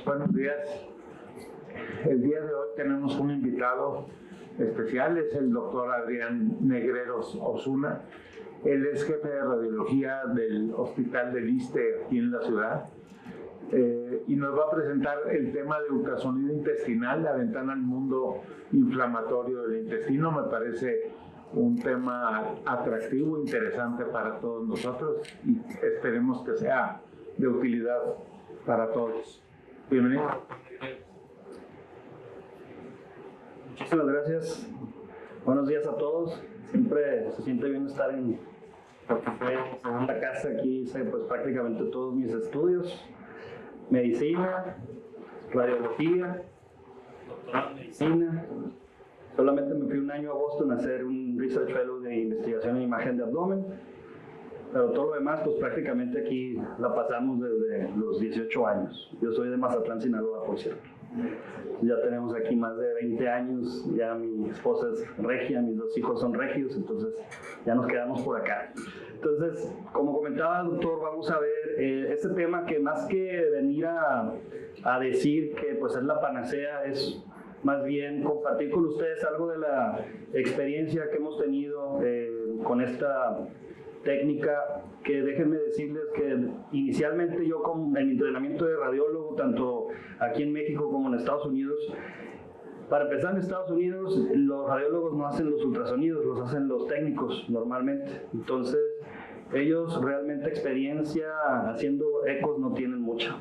Buenos días. El día de hoy tenemos un invitado especial, es el doctor Adrián Negreros Osuna. Él es jefe de radiología del Hospital del Iste aquí en la ciudad y nos va a presentar el tema de ultrasonido intestinal, la ventana al mundo inflamatorio del intestino. Me parece un tema atractivo, interesante para todos nosotros y esperemos que sea de utilidad para todos. Bienvenido. Muchísimas gracias. Buenos días a todos. Siempre se siente bien estar en la casa. Aquí hice pues prácticamente todos mis estudios: medicina, radiología, doctorado en medicina. Solamente me fui un año a Boston a hacer un Research Fellow de investigación en imagen de abdomen, pero todo lo demás pues prácticamente aquí la pasamos desde los 18 años. Yo soy de Mazatlán, Sinaloa, por cierto. Ya tenemos aquí más de 20 años, ya mi esposa es regia, mis dos hijos son regios, entonces ya nos quedamos por acá. Entonces, como comentaba el doctor, vamos a ver este tema que más que venir a decir que pues es la panacea, es más bien compartir con ustedes algo de la experiencia que hemos tenido con esta técnica, que déjenme decirles que inicialmente yo en mi entrenamiento de radiólogo, tanto aquí en México como en Estados Unidos, para empezar en Estados Unidos los radiólogos no hacen los ultrasonidos, los hacen los técnicos normalmente. Entonces ellos realmente experiencia haciendo ecos no tienen mucha.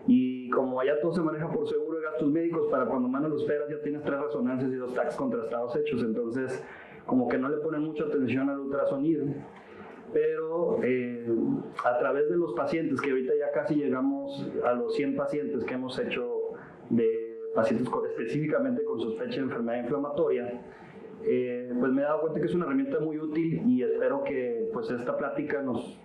Y como allá todo se maneja por seguro de gastos médicos, para cuando menos lo esperas ya tienes 3 resonancias y 2 TACs contrastados hechos, entonces como que no le ponen mucha atención al ultrasonido. Pero a través de los pacientes, que ahorita ya casi llegamos a los 100 pacientes que hemos hecho, de pacientes específicamente con sospecha de enfermedad inflamatoria, pues me he dado cuenta que es una herramienta muy útil y espero que pues esta plática nos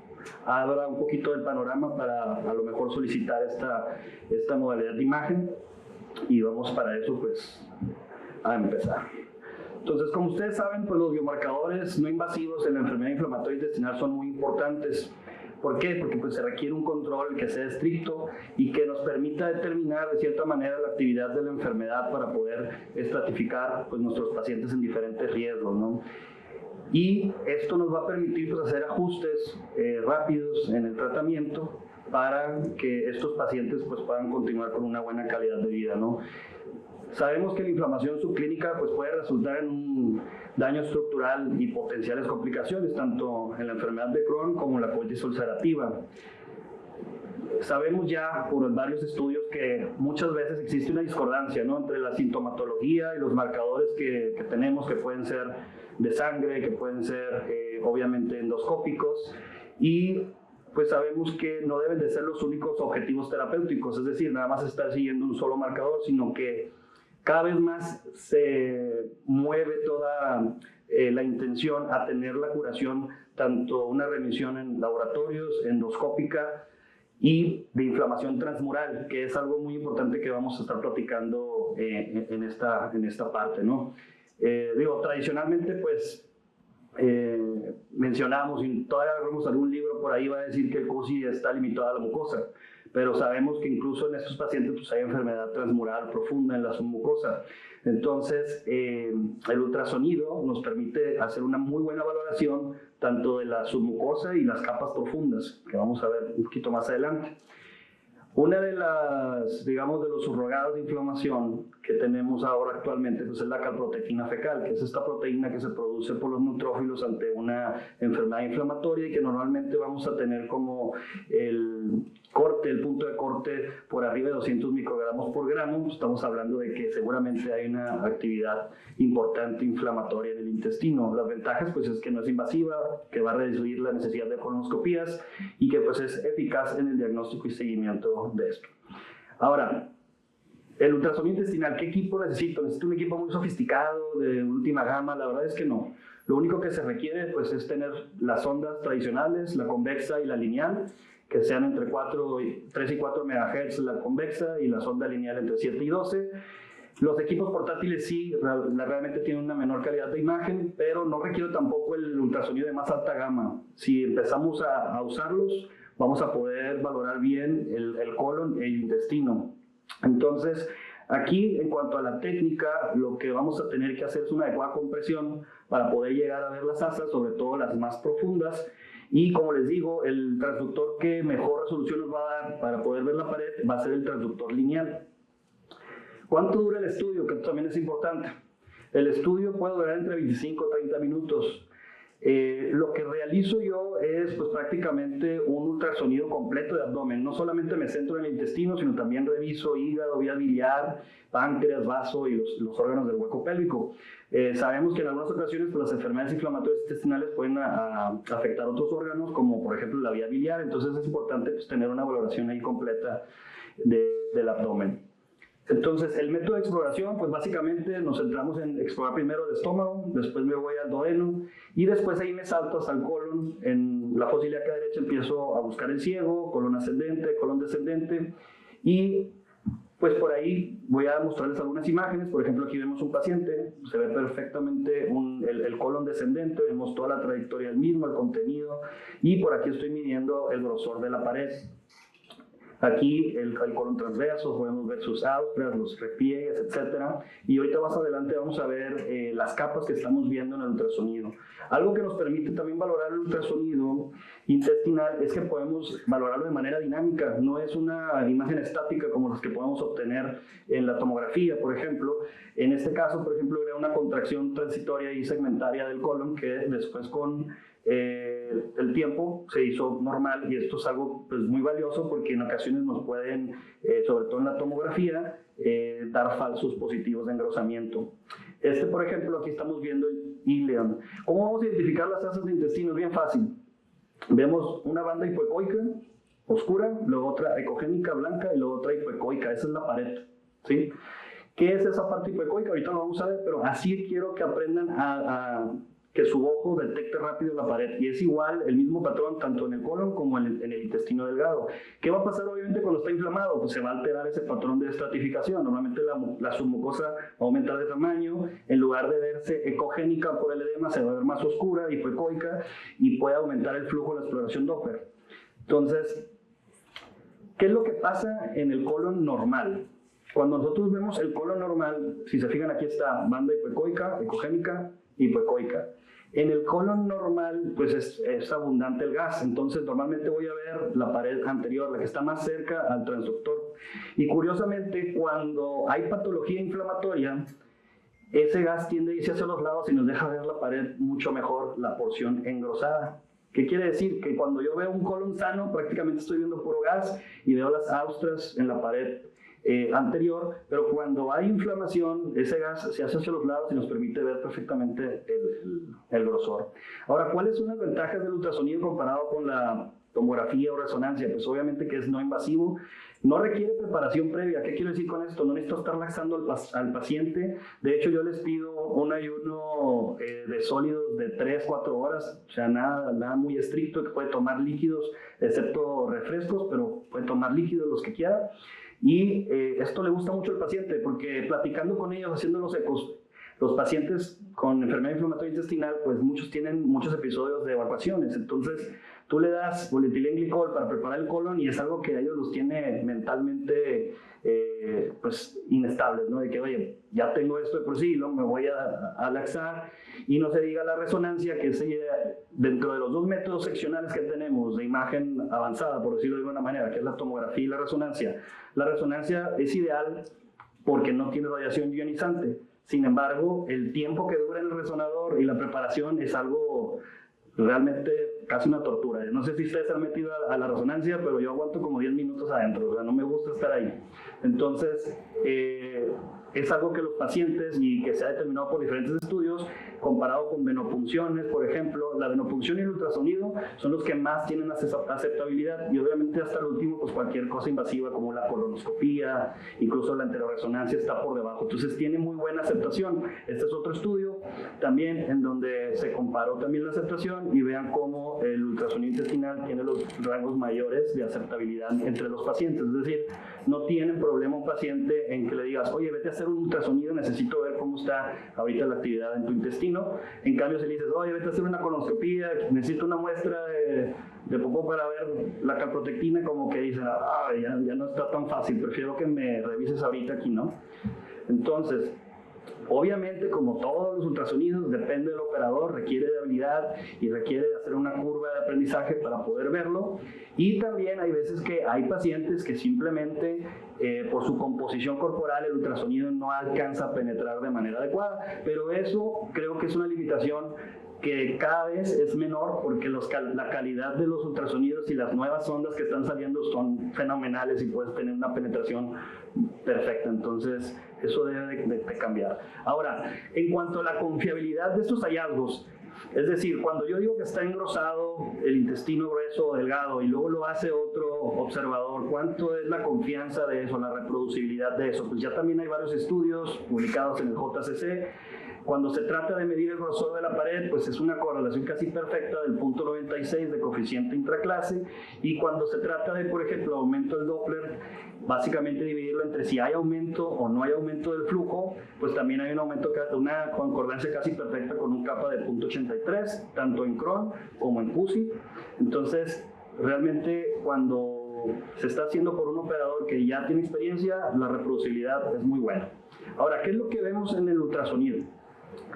abra un poquito del panorama para a lo mejor solicitar esta modalidad de imagen, y vamos para eso pues a empezar. Entonces, como ustedes saben, pues los biomarcadores no invasivos en la enfermedad inflamatoria intestinal son muy importantes. ¿Por qué? Porque pues, se requiere un control que sea estricto y que nos permita determinar de cierta manera la actividad de la enfermedad para poder estratificar pues, nuestros pacientes en diferentes riesgos, ¿no? Y esto nos va a permitir pues, hacer ajustes rápidos en el tratamiento para que estos pacientes pues, puedan continuar con una buena calidad de vida, ¿no? Sabemos que la inflamación subclínica pues, puede resultar en un daño estructural y potenciales complicaciones, tanto en la enfermedad de Crohn como en la colitis ulcerativa. Sabemos ya por varios estudios que muchas veces existe una discordancia, ¿no?, entre la sintomatología y los marcadores que tenemos, que pueden ser de sangre, que pueden ser obviamente endoscópicos, y pues sabemos que no deben de ser los únicos objetivos terapéuticos, es decir, nada más estar siguiendo un solo marcador, sino que cada vez más se mueve toda la intención a tener la curación, tanto una remisión en laboratorios, endoscópica y de inflamación transmural, que es algo muy importante que vamos a estar platicando en esta parte, ¿no? Tradicionalmente, pues, mencionamos, y todavía vemos algún libro por ahí va a decir que el CUSI está limitado a la mucosa, pero sabemos que incluso en estos pacientes pues, hay enfermedad transmural profunda en la submucosa. Entonces, el ultrasonido nos permite hacer una muy buena valoración tanto de la submucosa y las capas profundas, que vamos a ver un poquito más adelante. Una de las, digamos, de los subrogados de inflamación que tenemos ahora actualmente pues es la calprotectina fecal, que es esta proteína que se produce por los neutrófilos ante una enfermedad inflamatoria y que normalmente vamos a tener como el punto de corte por arriba de 200 microgramos por gramo. Estamos hablando de que seguramente hay una actividad importante inflamatoria en el intestino. Las ventajas pues es que no es invasiva, que va a reducir la necesidad de colonoscopías y que pues es eficaz en el diagnóstico y seguimiento de esto. Ahora, el ultrasonido intestinal, ¿qué equipo necesito? ¿Necesito un equipo muy sofisticado, de última gama? La verdad es que no. Lo único que se requiere pues, es tener las sondas tradicionales, la convexa y la lineal, que sean entre 3 y 4 MHz la convexa y la sonda lineal entre 7 y 12. Los equipos portátiles sí realmente tienen una menor calidad de imagen, pero no requiere tampoco el ultrasonido de más alta gama. Si empezamos a usarlos, vamos a poder valorar bien el colon e el intestino. Entonces, aquí, en cuanto a la técnica, lo que vamos a tener que hacer es una adecuada compresión para poder llegar a ver las asas, sobre todo las más profundas. Y como les digo, el transductor que mejor resolución nos va a dar para poder ver la pared va a ser el transductor lineal. ¿Cuánto dura el estudio? Que también es importante. El estudio puede durar entre 25 y 30 minutos. Lo que realizo yo es pues prácticamente un ultrasonido completo de abdomen. No solamente me centro en el intestino, sino también reviso hígado, vía biliar, páncreas, vaso y los órganos del hueco pélvico. Sabemos que en algunas ocasiones pues, las enfermedades inflamatorias intestinales pueden afectar otros órganos, como por ejemplo la vía biliar. Entonces es importante pues, tener una valoración ahí completa del abdomen. Entonces, el método de exploración, pues básicamente nos centramos en explorar primero el estómago, después me voy al duodeno y después ahí me salto hasta el colon. En la fosa ilíaca derecha empiezo a buscar el ciego, colon ascendente, colon descendente y pues por ahí voy a mostrarles algunas imágenes. Por ejemplo, aquí vemos un paciente, se ve perfectamente el colon descendente, vemos toda la trayectoria del mismo, el contenido y por aquí estoy midiendo el grosor de la pared. Aquí el colon transverso, podemos ver sus austrias, los repliegues, etc. Y ahorita más adelante vamos a ver las capas que estamos viendo en el ultrasonido. Algo que nos permite también valorar el ultrasonido intestinal es que podemos valorarlo de manera dinámica. No es una imagen estática como las que podemos obtener en la tomografía, por ejemplo. En este caso, por ejemplo, era una contracción transitoria y segmentaria del colon que después con el tiempo se hizo normal y esto es algo pues, muy valioso porque en ocasiones nos pueden, sobre todo en la tomografía, dar falsos positivos de engrosamiento. Por ejemplo, aquí estamos viendo el íleon. ¿Cómo vamos a identificar las asas de intestino? Es bien fácil. Vemos una banda hipoecoica oscura, luego otra ecogénica blanca y luego otra hipoecoica. Esa es la pared, ¿sí? ¿Qué es esa parte hipoecoica? Ahorita lo vamos a ver, pero así quiero que aprendan que su ojo detecte rápido la pared y es igual, el mismo patrón tanto en el colon como en el intestino delgado. ¿Qué va a pasar obviamente cuando está inflamado? Pues se va a alterar ese patrón de estratificación. Normalmente la submucosa va a aumentar de tamaño, en lugar de verse ecogénica por el edema se va a ver más oscura, hipoecoica y puede aumentar el flujo de la exploración Doppler. Entonces, ¿qué es lo que pasa en el colon normal? Cuando nosotros vemos el colon normal, si se fijan aquí está banda hipoecoica, ecogénica, hipoecoica. En el colon normal, pues es abundante el gas, entonces normalmente voy a ver la pared anterior, la que está más cerca al transductor. Y curiosamente, cuando hay patología inflamatoria, ese gas tiende a irse hacia los lados y nos deja ver la pared mucho mejor, la porción engrosada. ¿Qué quiere decir? Que cuando yo veo un colon sano, prácticamente estoy viendo puro gas y veo las austrias en la pared anterior, pero cuando hay inflamación, ese gas se hace hacia los lados y nos permite ver perfectamente el grosor. Ahora, ¿cuáles son las ventajas del ultrasonido comparado con la tomografía o resonancia? Pues obviamente que es no invasivo, no requiere preparación previa. ¿Qué quiero decir con esto? No necesito estar laxando al paciente. De hecho, yo les pido un ayuno de sólidos de 3-4 horas, o sea, nada muy estricto, que puede tomar líquidos, excepto refrescos, pero puede tomar líquidos los que quiera. Y esto le gusta mucho al paciente porque platicando con ellos, haciendo los ecos, los pacientes con enfermedad inflamatoria intestinal, pues muchos tienen muchos episodios de evacuaciones. Entonces, tú le das boletilenglicol para preparar el colon y es algo que a ellos los tiene mentalmente pues inestables, ¿no? De que, oye, ya tengo esto de por sí, ¿no? Me voy a laxar. Y no se diga la resonancia, que es dentro de los dos métodos seccionales que tenemos de imagen avanzada, por decirlo de alguna manera, que es la tomografía y la resonancia. La resonancia es ideal porque no tiene radiación ionizante. Sin embargo, el tiempo que dura en el resonador y la preparación es algo realmente casi una tortura. No sé si ustedes se han metido a la resonancia, pero yo aguanto como 10 minutos adentro, o sea, no me gusta estar ahí. Entonces, es algo que los pacientes, y que se ha determinado por diferentes estudios, comparado con venopunciones, por ejemplo, la venopunción y el ultrasonido son los que más tienen aceptabilidad, y obviamente hasta el último, pues cualquier cosa invasiva como la colonoscopía, incluso la enteroresonancia está por debajo. Entonces tiene muy buena aceptación. Este es otro estudio también en donde se comparó también la aceptación y vean cómo el ultrasonido intestinal tiene los rangos mayores de aceptabilidad entre los pacientes. Es decir, no tienen problema un paciente en que le digas, oye, vete a hacer un ultrasonido, necesito ver cómo está ahorita la actividad en tu intestino. En cambio, si le dices, oye, vete a hacer una colonoscopía, necesito una muestra de popó para ver la calprotectina, como que dicen, ya no está tan fácil, prefiero que me revises ahorita aquí, ¿no? Entonces, obviamente, como todos los ultrasonidos, depende del operador, requiere de habilidad y requiere de hacer una curva de aprendizaje para poder verlo. Y también hay veces que hay pacientes que simplemente por su composición corporal el ultrasonido no alcanza a penetrar de manera adecuada, pero eso creo que es una limitación que cada vez es menor porque la calidad de los ultrasonidos y las nuevas ondas que están saliendo son fenomenales y puedes tener una penetración perfecta. Entonces, eso debe de cambiar. Ahora, en cuanto a la confiabilidad de estos hallazgos, es decir, cuando yo digo que está engrosado el intestino grueso o delgado y luego lo hace otro observador, ¿cuánto es la confianza de eso, la reproducibilidad de eso? Pues ya también hay varios estudios publicados en el JCC. Cuando se trata de medir el grosor de la pared, pues es una correlación casi perfecta del 0.96 de coeficiente intraclase, y cuando se trata de, por ejemplo, aumento del Doppler, básicamente dividirlo entre si hay aumento o no hay aumento del flujo, pues también hay una concordancia casi perfecta con un kappa de 0.83, tanto en Crohn como en PUSI. Entonces, realmente cuando se está haciendo por un operador que ya tiene experiencia, la reproducibilidad es muy buena. Ahora, ¿qué es lo que vemos en el ultrasonido?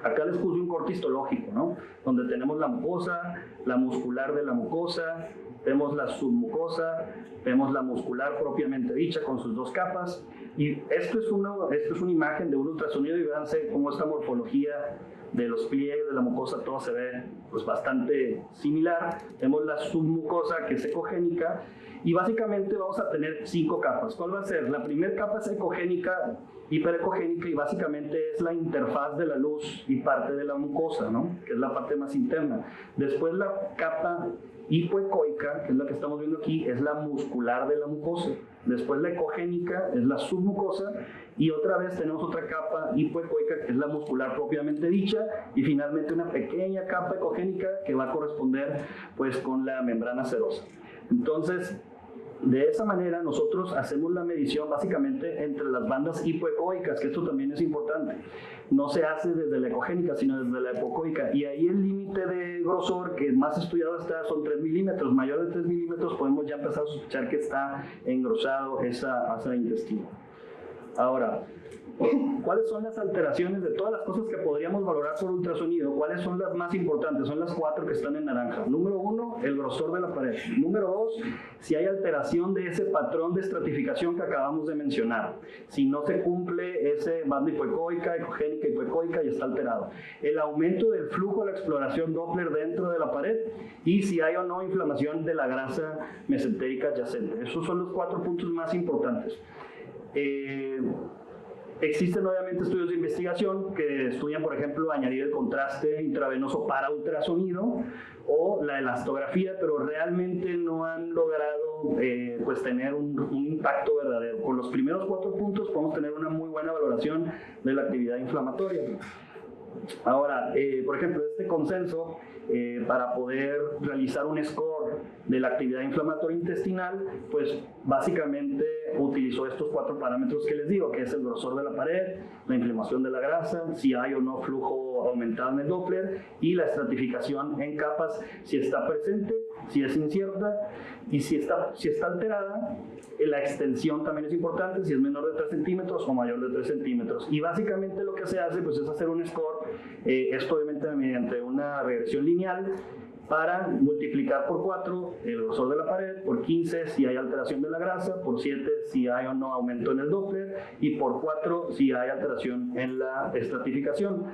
Acá les puse un corte histológico, ¿no? Donde tenemos la mucosa, la muscular de la mucosa, vemos la submucosa, vemos la muscular propiamente dicha con sus dos capas. Y esto es una imagen de un ultrasonido, y véanse cómo esta morfología de los pliegues de la mucosa, todo se ve pues bastante similar. Vemos la submucosa, que es ecogénica, y básicamente vamos a tener 5 capas. ¿Cuál va a ser? La primera capa es ecogénica, hiperecogénica, y básicamente es la interfaz de la luz y parte de la mucosa, ¿no? Que es la parte más interna. Después la capa hipoecoica, que es la que estamos viendo aquí, es la muscular de la mucosa. Después la ecogénica es la submucosa, y otra vez tenemos otra capa hipoecoica, que es la muscular propiamente dicha, y finalmente una pequeña capa ecogénica que va a corresponder pues con la membrana serosa. Entonces, de esa manera nosotros hacemos la medición básicamente entre las bandas hipoecoicas, que esto también es importante. No se hace desde la ecogénica, sino desde la hipoecoica, y ahí el límite de grosor que más estudiado está son 3 milímetros. Mayor de 3 milímetros podemos ya empezar a sospechar que está engrosado ese intestino. Ahora, ¿cuáles son las alteraciones de todas las cosas que podríamos valorar por ultrasonido? ¿Cuáles son las más importantes? Son las 4 que están en naranja. Número 1, el grosor de la pared. Número 2, si hay alteración de ese patrón de estratificación que acabamos de mencionar. Si no se cumple ese banda hipoecoica, ecogénica, hipoecoica, y está alterado. El aumento del flujo de la exploración Doppler dentro de la pared, y si hay o no inflamación de la grasa mesentérica adyacente. Esos son los 4 puntos más importantes. Existen obviamente estudios de investigación que estudian, por ejemplo, añadir el contraste intravenoso para ultrasonido o la elastografía, pero realmente no han logrado pues tener un impacto verdadero. Con los primeros 4 puntos podemos tener una muy buena valoración de la actividad inflamatoria. Ahora, por ejemplo, este consenso para poder realizar un score de la actividad inflamatoria intestinal, pues básicamente utilizó estos 4 parámetros que les digo, que es el grosor de la pared, la inflamación de la grasa, si hay o no flujo aumentado en el Doppler, y la estratificación en capas, si está presente, si es incierta, y si está alterada. La extensión también es importante, si es menor de 3 centímetros o mayor de 3 centímetros. Y básicamente lo que se hace pues, es hacer un score, esto obviamente mediante una regresión lineal, para multiplicar por 4 el grosor de la pared, por 15 si hay alteración de la grasa, por 7 si hay o no aumento en el Doppler, y por 4 si hay alteración en la estratificación.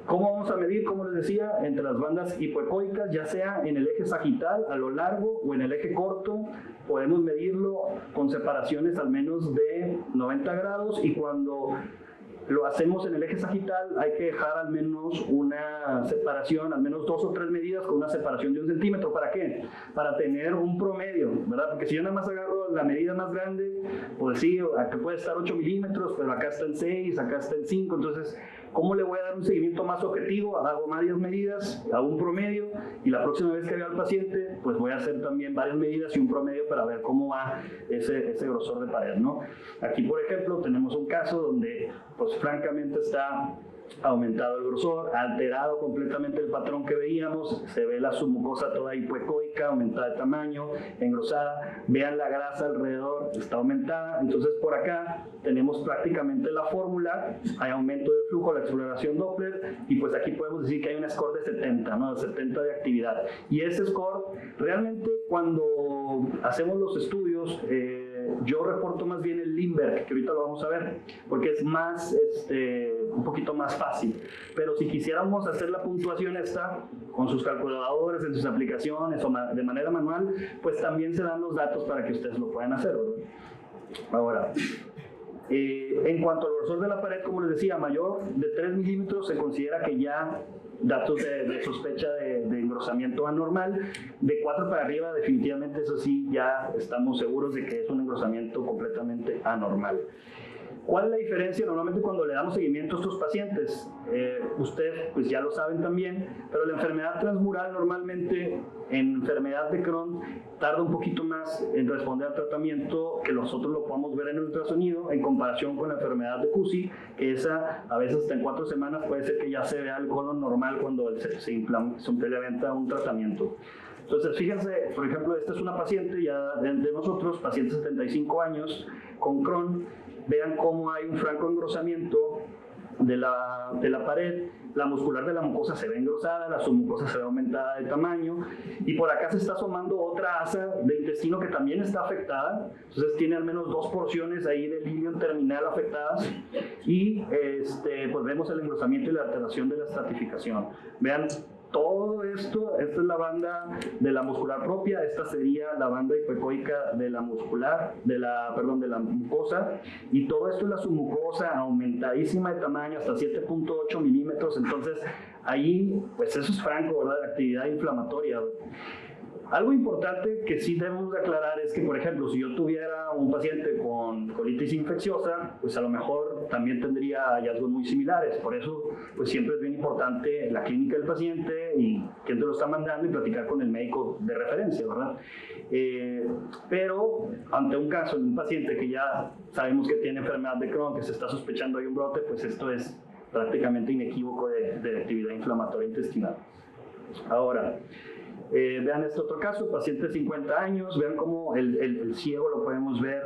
¿Cómo vamos a medir? Como les decía, entre las bandas hipoecoicas, ya sea en el eje sagital a lo largo o en el eje corto, podemos medirlo con separaciones al menos de 90 grados, y cuando lo hacemos en el eje sagital hay que dejar al menos una separación, al menos 2 o 3 medidas con una separación de 1 centímetro. ¿Para qué? Para tener un promedio, ¿verdad? Porque si yo nada más agarro la medida más grande, pues sí, acá puede estar 8 milímetros, pero acá está en 6, acá está en 5, entonces ¿Cómo le voy a dar un seguimiento más objetivo? Hago varias medidas, hago un promedio y la próxima vez que vea al paciente, pues voy a hacer también varias medidas y un promedio para ver cómo va ese grosor de pared, ¿no? Aquí, por ejemplo, tenemos un caso donde, pues francamente está aumentado el grosor, alterado completamente el patrón que veíamos, se ve la submucosa toda hipoecoica, aumentada de tamaño, engrosada, vean la grasa alrededor, está aumentada. Entonces por acá tenemos prácticamente la fórmula, hay aumento de flujo, la exploración Doppler, y pues aquí podemos decir que hay un score de 70, ¿no? De 70 de actividad. Y ese score, realmente cuando hacemos los estudios, yo reporto más bien el Lindbergh, que ahorita lo vamos a ver, porque es más, un poquito más fácil. Pero si quisiéramos hacer la puntuación esta con sus calculadores, en sus aplicaciones o de manera manual, pues también se dan los datos para que ustedes lo puedan hacer, ¿verdad? Ahora, en cuanto al grosor de la pared, como les decía, mayor de 3 milímetros se considera que ya datos de sospecha de engrosamiento anormal. De 4 para arriba, definitivamente, eso sí, ya estamos seguros de que es un engrosamiento completamente anormal. ¿Cuál es la diferencia normalmente cuando le damos seguimiento a estos pacientes? Ustedes pues ya lo saben también, pero la enfermedad transmural normalmente en enfermedad de Crohn tarda un poquito más en responder al tratamiento que nosotros lo podamos ver en el ultrasonido en comparación con la enfermedad de Cusi, que esa a veces hasta en 4 semanas puede ser que ya se vea el colon normal cuando se implementa un tratamiento. Entonces, fíjense, por ejemplo, esta es una paciente ya de nosotros, paciente de 75 años con Crohn. Vean cómo hay un franco engrosamiento de la pared, la muscular de la mucosa se ve engrosada, la submucosa se ve aumentada de tamaño, y por acá se está asomando otra asa de intestino que también está afectada. Entonces tiene al menos 2 porciones ahí del ilion terminal afectadas, y pues vemos el engrosamiento y la alteración de la estratificación. Vean todo esto, esta es la banda de la muscular propia, esta sería la banda hipoecoica de la muscular, de la mucosa, y todo esto es la submucosa aumentadísima de tamaño hasta 7.8 milímetros. Entonces ahí, pues eso es franco, ¿verdad? La actividad inflamatoria. Algo importante que sí debemos de aclarar es que, por ejemplo, si yo tuviera un paciente con colitis infecciosa, pues a lo mejor también tendría hallazgos muy similares. Por eso, pues siempre es bien importante la clínica del paciente y quién te lo está mandando y platicar con el médico de referencia, ¿verdad? Pero ante un caso de un paciente que ya sabemos que tiene enfermedad de Crohn, que se está sospechando hay un brote, pues esto es prácticamente inequívoco de actividad inflamatoria intestinal. Ahora, vean este otro caso, paciente de 50 años, vean cómo el ciego lo podemos ver.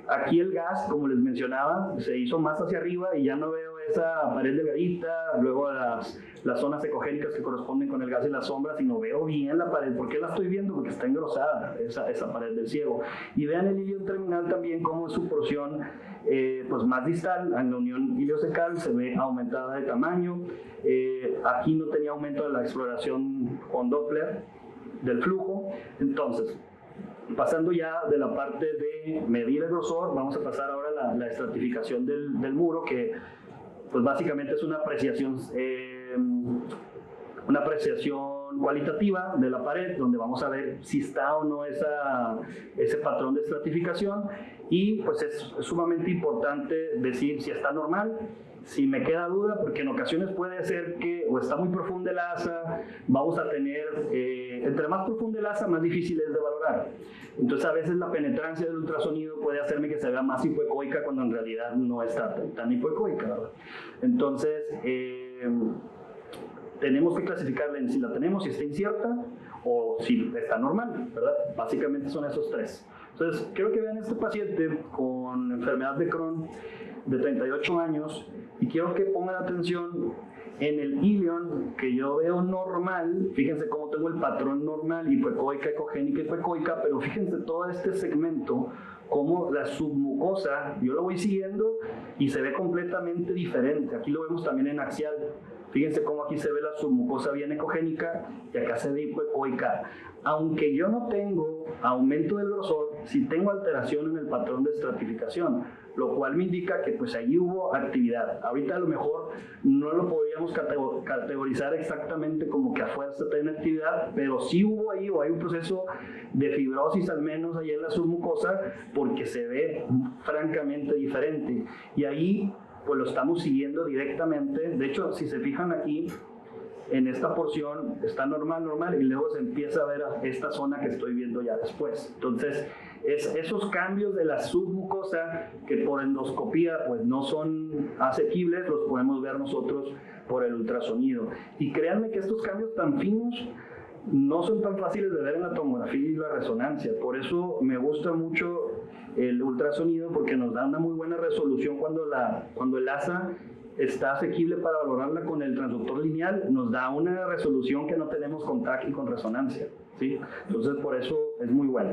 Aquí el gas, como les mencionaba, se hizo más hacia arriba y ya no veo esa pared delgadita, luego las zonas ecogénicas que corresponden con el gas y las sombras, sino veo bien la pared. ¿Por qué la estoy viendo? Porque está engrosada esa pared del ciego. Y vean el ilion terminal también, como su porción pues más distal, en la unión iliocecal, se ve aumentada de tamaño. Aquí no tenía aumento de la exploración con Doppler del flujo. Entonces, pasando ya de la parte de medir el grosor, vamos a pasar ahora a la estratificación del muro, que pues básicamente es una apreciación cualitativa de la pared, donde vamos a ver si está o no ese patrón de estratificación. Y pues es sumamente importante decir si está normal, si me queda duda, porque en ocasiones puede ser que o está muy profunda el asa, vamos a tener, entre más profunda el asa, más difícil es de valorar. Entonces a veces la penetrancia del ultrasonido puede hacerme que se vea más hipoecoica cuando en realidad no está tan hipoecoica, ¿verdad? Entonces tenemos que clasificarla en si la tenemos, si está incierta o si está normal, ¿verdad? Básicamente son esos 3. Entonces quiero que vean este paciente con enfermedad de Crohn de 38 años y quiero que pongan atención en el ilion que yo veo normal. Fíjense cómo tengo el patrón normal, hipoecoica, ecogénica, hipoecoica, pero fíjense todo este segmento, como la submucosa, yo lo voy siguiendo y se ve completamente diferente. Aquí lo vemos también en axial. Fíjense cómo aquí se ve la submucosa bien ecogénica y acá se ve hipoecoica. Aunque yo no tengo aumento del grosor, sí tengo alteración en el patrón de estratificación, lo cual me indica que pues ahí hubo actividad. Ahorita a lo mejor no lo podríamos categorizar exactamente como que a fuerza tiene actividad, pero sí hubo ahí o hay un proceso de fibrosis al menos ahí en la submucosa, porque se ve francamente diferente. Y ahí pues lo estamos siguiendo directamente. De hecho, si se fijan aquí, en esta porción está normal, y luego se empieza a ver esta zona que estoy viendo ya después. Entonces, esos cambios de la submucosa que por endoscopía pues no son asequibles, los podemos ver nosotros por el ultrasonido. Y créanme que estos cambios tan finos no son tan fáciles de ver en la tomografía y la resonancia. Por eso me gusta mucho el ultrasonido, porque nos da una muy buena resolución cuando el ASA está asequible para valorarla con el transductor lineal, nos da una resolución que no tenemos con TAC y con resonancia, ¿sí? Entonces por eso es muy bueno.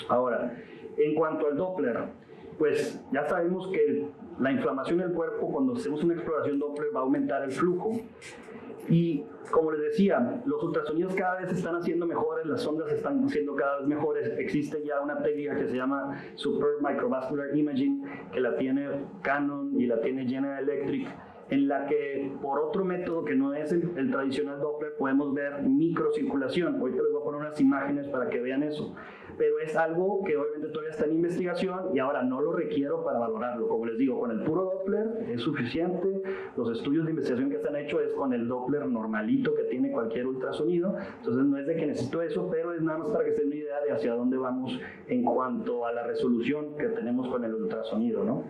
Ahora, en cuanto al Doppler, pues ya sabemos que la inflamación del cuerpo, cuando hacemos una exploración Doppler, va a aumentar el flujo. Y como les decía, los ultrasonidos cada vez se están haciendo mejores, las sondas están haciendo cada vez mejores. Existe ya una técnica que se llama Superb Microvascular Imaging, que la tiene Canon y la tiene General Electric, en la que por otro método que no es el tradicional Doppler podemos ver microcirculación. Ahorita les voy a poner unas imágenes para que vean eso. Pero es algo que obviamente todavía está en investigación y ahora no lo requiero para valorarlo. Como les digo, con el puro Doppler es suficiente. Los estudios de investigación que se han hecho es con el Doppler normalito que tiene cualquier ultrasonido. Entonces no es de que necesito eso, pero es nada más para que se den una idea de hacia dónde vamos en cuanto a la resolución que tenemos con el ultrasonido, ¿no?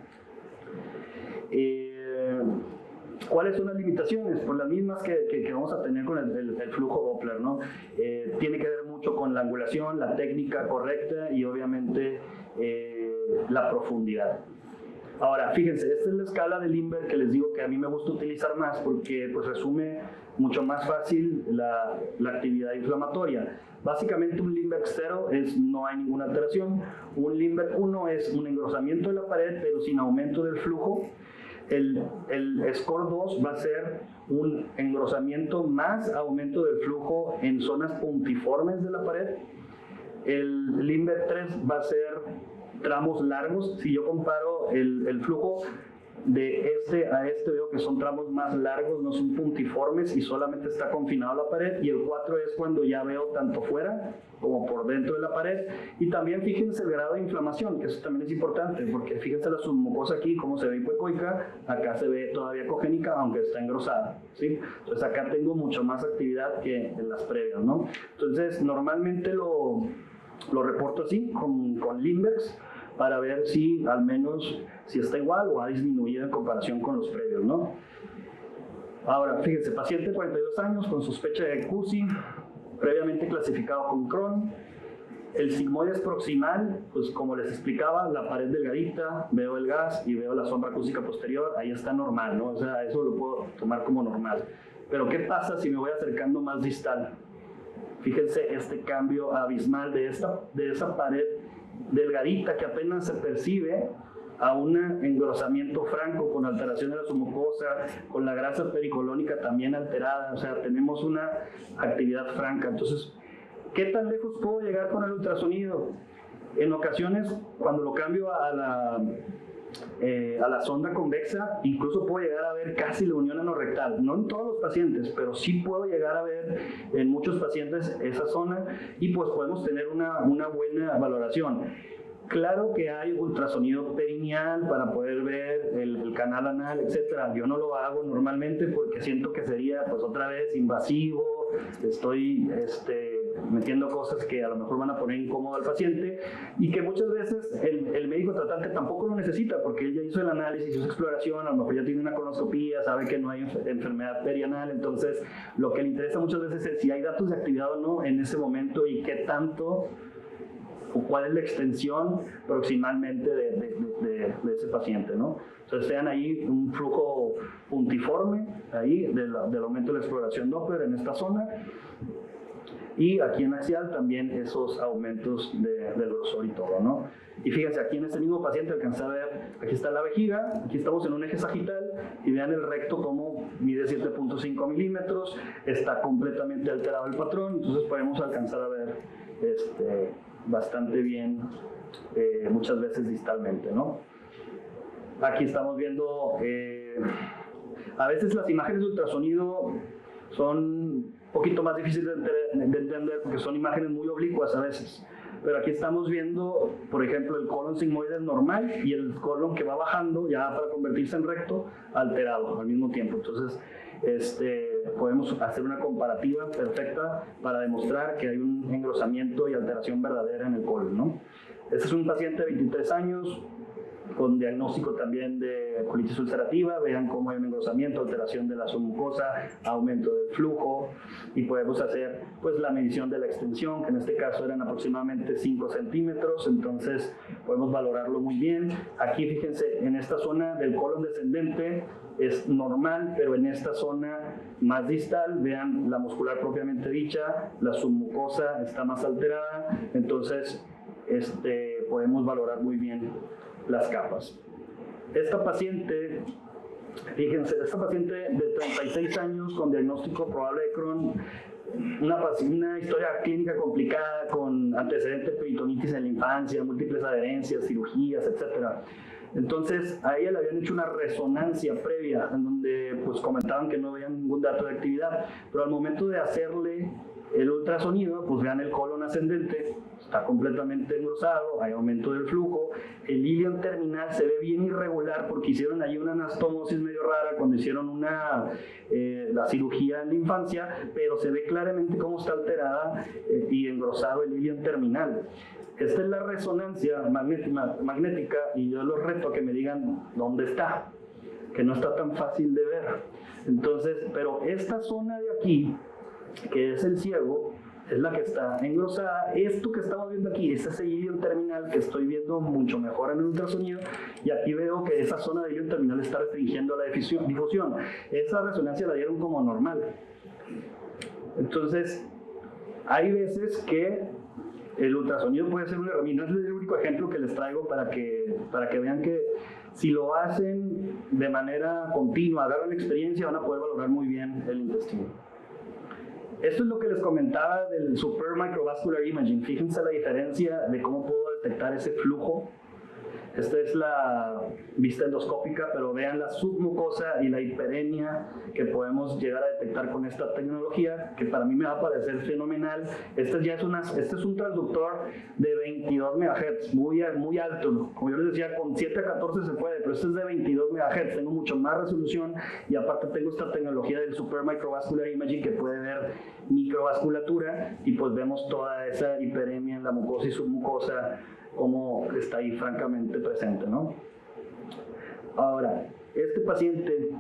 ¿Cuáles son las limitaciones? Pues las mismas que vamos a tener con el flujo Doppler, ¿no? Tiene que ver mucho con la angulación, la técnica correcta y obviamente la profundidad. Ahora, fíjense, esta es la escala de Lindbergh que les digo que a mí me gusta utilizar más porque pues resume mucho más fácil la actividad inflamatoria. Básicamente un Lindbergh 0 es no hay ninguna alteración, un Lindbergh 1 es un engrosamiento de la pared pero sin aumento del flujo. El score 2 va a ser un engrosamiento más aumento del flujo en zonas puntiformes de la pared. El Lindbergh 3 va a ser tramos largos. Si yo comparo el flujo de este a este, veo que son tramos más largos, no son puntiformes y solamente está confinado a la pared. Y el 4 es cuando ya veo tanto fuera como por dentro de la pared. Y también fíjense el grado de inflamación, que eso también es importante, porque fíjense la submucosa aquí, cómo se ve hipoecoica, acá se ve todavía ecogénica, aunque está engrosada, ¿sí? Entonces acá tengo mucho más actividad que en las previas, ¿no? Entonces normalmente lo reporto así, con Lindberghs, para ver si al menos si está igual o ha disminuido en comparación con los previos, ¿no? Ahora, fíjense, paciente de 42 años con sospecha de CUSI, previamente clasificado con Crohn. El sigmoides proximal, pues como les explicaba, la pared delgadita, veo el gas y veo la sombra acústica posterior, ahí está normal, ¿no? O sea, eso lo puedo tomar como normal. Pero ¿qué pasa si me voy acercando más distal? Fíjense este cambio abismal de esa pared delgadita que apenas se percibe a un engrosamiento franco con alteración de la submucosa, con la grasa pericolónica también alterada, o sea, tenemos una actividad franca. Entonces, ¿qué tan lejos puedo llegar con el ultrasonido? En ocasiones, cuando lo cambio a la sonda convexa, incluso puedo llegar a ver casi la unión anorrectal, no en todos los pacientes, pero sí puedo llegar a ver en muchos pacientes esa zona y pues podemos tener una buena valoración. Claro que hay ultrasonido perineal para poder ver el canal anal, etcétera. Yo no lo hago normalmente porque siento que sería pues otra vez invasivo, estoy metiendo cosas que a lo mejor van a poner incómodo al paciente y que muchas veces el médico tratante tampoco lo necesita porque él ya hizo el análisis, hizo su exploración, a lo mejor ya tiene una colonoscopía, sabe que no hay enfermedad perianal, entonces lo que le interesa muchas veces es si hay datos de actividad o no en ese momento y qué tanto o cuál es la extensión proximalmente de ese paciente, ¿no? Entonces vean ahí un flujo puntiforme ahí del aumento de la exploración Doppler en esta zona. Y aquí en axial también esos aumentos del grosor y todo, ¿no? Y fíjense, aquí en este mismo paciente alcancé a ver, aquí está la vejiga, aquí estamos en un eje sagital y vean el recto como mide 7.5 milímetros, está completamente alterado el patrón, entonces podemos alcanzar a ver bastante bien, muchas veces distalmente, ¿no? Aquí estamos viendo, a veces las imágenes de ultrasonido son un poquito más difíciles de entender porque son imágenes muy oblicuas a veces. Pero aquí estamos viendo, por ejemplo, el colon sigmoide normal y el colon que va bajando ya para convertirse en recto, alterado al mismo tiempo. Entonces, podemos hacer una comparativa perfecta para demostrar que hay un engrosamiento y alteración verdadera en el colon, ¿no? Este es un paciente de 23 años con diagnóstico también de colitis ulcerativa. Vean cómo hay un engrosamiento, alteración de la submucosa, aumento del flujo, y podemos hacer pues la medición de la extensión, que en este caso eran aproximadamente 5 centímetros, entonces podemos valorarlo muy bien. Aquí fíjense, en esta zona del colon descendente es normal, pero en esta zona más distal, vean la muscular propiamente dicha, la submucosa está más alterada, entonces podemos valorar muy bien las capas. Esta paciente, fíjense, esta paciente de 36 años con diagnóstico probable de Crohn, una historia clínica complicada con antecedentes de peritonitis en la infancia, múltiples adherencias, cirugías, etc. Entonces a ella le habían hecho una resonancia previa en donde pues comentaban que no veían ningún dato de actividad, pero al momento de hacerle el ultrasonido, pues vean el colon ascendente, está completamente engrosado, hay aumento del flujo, el ilion terminal se ve bien irregular porque hicieron ahí una anastomosis medio rara cuando hicieron la cirugía en la infancia, pero se ve claramente cómo está alterada y engrosado el ilion terminal. Esta es la resonancia magnética y yo los reto a que me digan dónde está, que no está tan fácil de ver. Entonces, pero esta zona de aquí, que es el ciego, es la que está engrosada. Esto que estamos viendo aquí, este es el ilion terminal que estoy viendo mucho mejor en el ultrasonido, y aquí veo que esa zona de ilion terminal está restringiendo la difusión. Esa resonancia la dieron como normal. Entonces, hay veces que el ultrasonido puede ser una herramienta. No es el único ejemplo que les traigo para que vean que si lo hacen de manera continua, agarran experiencia, van a poder valorar muy bien el intestino. Esto es lo que les comentaba del Super Microvascular Imaging. Fíjense la diferencia de cómo puedo detectar ese flujo. Esta es la vista endoscópica, pero vean la submucosa y la hiperemia que podemos llegar a detectar con esta tecnología, que para mí me va a parecer fenomenal. Este es un transductor de 22 MHz, muy alto. Como yo les decía, con 7 a 14 se puede, pero este es de 22 MHz. Tengo mucho más resolución y aparte tengo esta tecnología del Super Microvascular Imaging que puede ver microvasculatura y pues vemos toda esa hiperemia en la mucosa y submucosa, como está ahí francamente presente, ¿no? Ahora, este paciente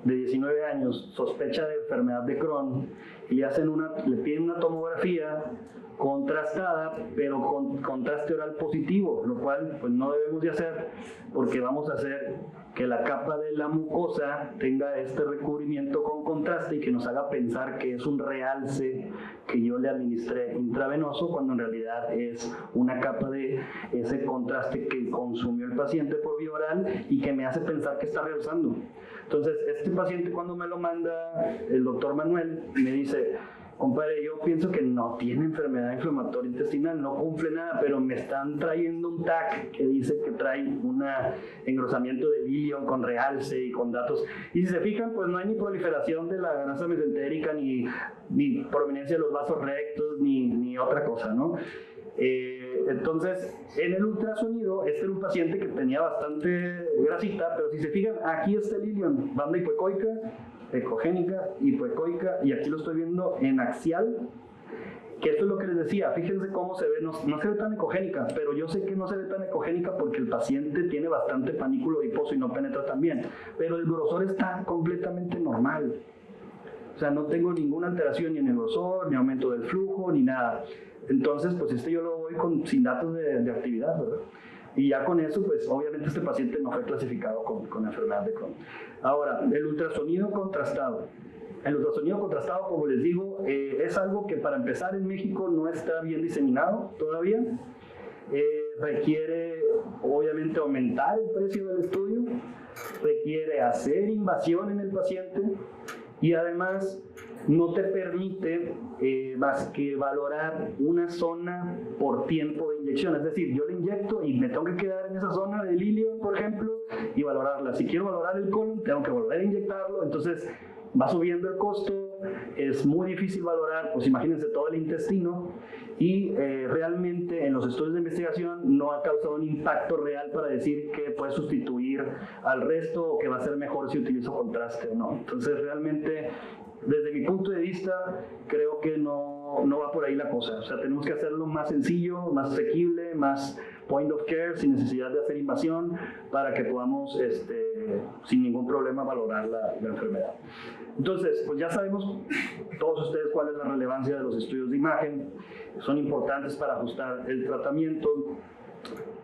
de 19 años sospecha de enfermedad de Crohn y le piden una tomografía contrastada, pero con contraste oral positivo, lo cual pues no debemos de hacer porque vamos a hacer que la capa de la mucosa tenga este recubrimiento con contraste y que nos haga pensar que es un realce que yo le administré intravenoso, cuando en realidad es una capa de ese contraste que consumió el paciente por vía oral y que me hace pensar que está realzando. Entonces, este paciente, cuando me lo manda el doctor Manuel, me dice: compadre, yo pienso que no tiene enfermedad inflamatoria intestinal, no cumple nada, pero me están trayendo un TAC que dice que trae un engrosamiento del ilion con realce y con datos. Y si se fijan, pues no hay ni proliferación de la grasa mesentérica, ni prominencia de los vasos rectos, ni otra cosa, ¿no? Entonces, en el ultrasonido, este era un paciente que tenía bastante grasita, pero si se fijan, aquí está el ilion, banda hipoecoica, ecogénica, hipoecoica, y aquí lo estoy viendo en axial, que esto es lo que les decía. Fíjense cómo se ve, no se ve tan ecogénica, pero yo sé que no se ve tan ecogénica porque el paciente tiene bastante panículo adiposo y no penetra tan bien, pero el grosor está completamente normal. O sea, no tengo ninguna alteración ni en el grosor, ni aumento del flujo, ni nada. Entonces, pues yo lo voy sin datos de actividad, ¿verdad? Y ya con eso, pues obviamente este paciente no fue clasificado con enfermedad de Crohn. Ahora, el ultrasonido contrastado. El ultrasonido contrastado, como les digo, es algo que para empezar en México no está bien diseminado todavía. Requiere, obviamente, aumentar el precio del estudio, requiere hacer invasión en el paciente y además no te permite más que valorar una zona por tiempo de inyección. Es decir, yo le inyecto y me tengo que quedar en esa zona del ilion, por ejemplo, y valorarla. Si quiero valorar el colon, tengo que volver a inyectarlo. Entonces, va subiendo el costo, es muy difícil valorar, pues imagínense todo el intestino, y realmente en los estudios de investigación no ha causado un impacto real para decir que puede sustituir al resto o que va a ser mejor si utilizo contraste o no. Entonces realmente, desde mi punto de vista, creo que no va por ahí la cosa. O sea, tenemos que hacerlo más sencillo, más asequible, más point of care, sin necesidad de hacer invasión, para que podamos sin ningún problema valorar la enfermedad. Entonces, pues ya sabemos todos ustedes cuál es la relevancia de los estudios de imagen. Son importantes para ajustar el tratamiento.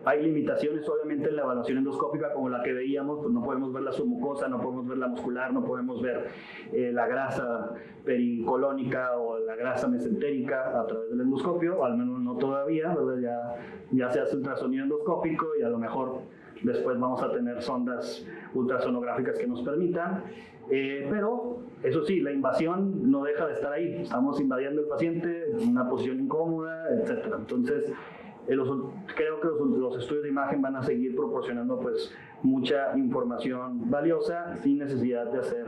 Hay limitaciones obviamente en la evaluación endoscópica, como la que veíamos, pues no podemos ver la submucosa, no podemos ver la muscular, no podemos ver la grasa pericolónica o la grasa mesentérica a través del endoscopio, o al menos no todavía, ¿verdad? Ya se hace ultrasonido endoscópico y a lo mejor después vamos a tener sondas ultrasonográficas que nos permitan. Pero eso sí, la invasión no deja de estar ahí. Estamos invadiendo el paciente en una posición incómoda, etc. Entonces, creo que los estudios de imagen van a seguir proporcionando pues mucha información valiosa sin necesidad de hacer